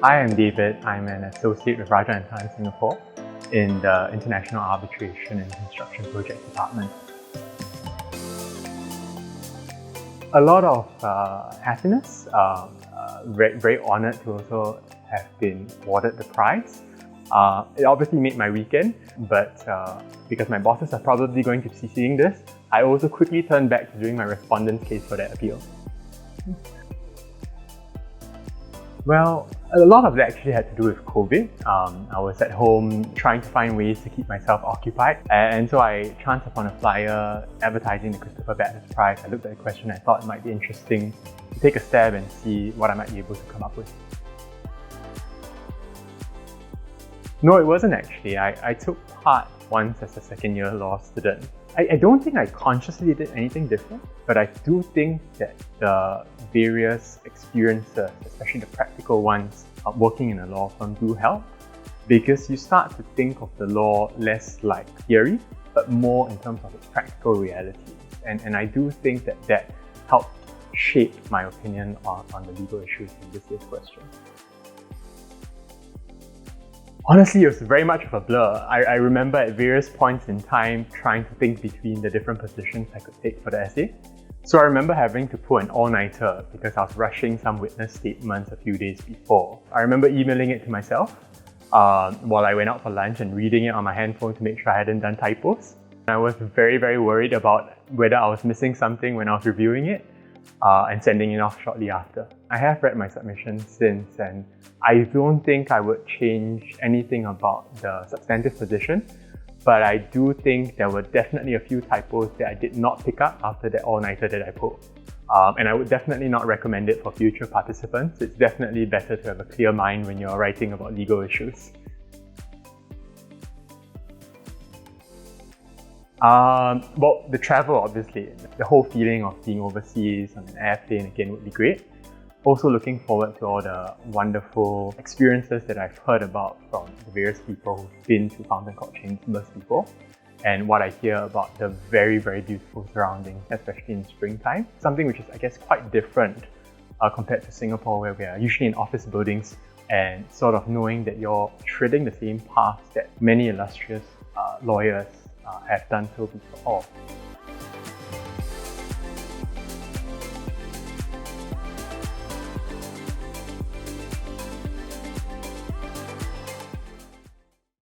Hi, I'm David. I'm an associate with Raja & Tan Singapore in the International Arbitration and Construction Project Department. A lot of happiness, very honoured to also have been awarded the prize. It obviously made my weekend, but because my bosses are probably going to be seeing this, I also quickly turned back to doing my respondent's case for that appeal. Well, a lot of that actually had to do with COVID. I was at home trying to find ways to keep myself occupied, and so I chanced upon a flyer advertising the Christopher Bathurst Prize. I looked at the question, I thought it might be interesting to take a stab and see what I might be able to come up with. No, it wasn't actually. I took part once as a second-year law student. I don't think I consciously did anything different, but I do think that the various experiences, especially the practical ones, of working in a law firm do help, because you start to think of the law less like theory, but more in terms of its practical realities. And I do think that helped shape my opinion on the legal issues in this year's question. Honestly, it was very much of a blur. I remember at various points in time trying to think between the different positions I could take for the essay. So I remember having to pull an all-nighter because I was rushing some witness statements a few days before. I remember emailing it to myself while I went out for lunch and reading it on my handphone to make sure I hadn't done typos. I was very, very worried about whether I was missing something when I was reviewing it and sending it off shortly after. I have read my submission since, and I don't think I would change anything about the substantive position, but I do think there were definitely a few typos that I did not pick up after that all-nighter that I pulled. And I would definitely not recommend it for future participants. It's definitely better to have a clear mind when you're writing about legal issues. Well, the travel, obviously. The whole feeling of being overseas on an airplane again would be great. Also looking forward to all the wonderful experiences that I've heard about from the various people who've been to Fountain Court Chambers before, and what I hear about the very, very beautiful surroundings, especially in springtime. Something which is, I guess, quite different compared to Singapore, where we are usually in office buildings, and sort of knowing that you're treading the same path that many illustrious lawyers have done so before.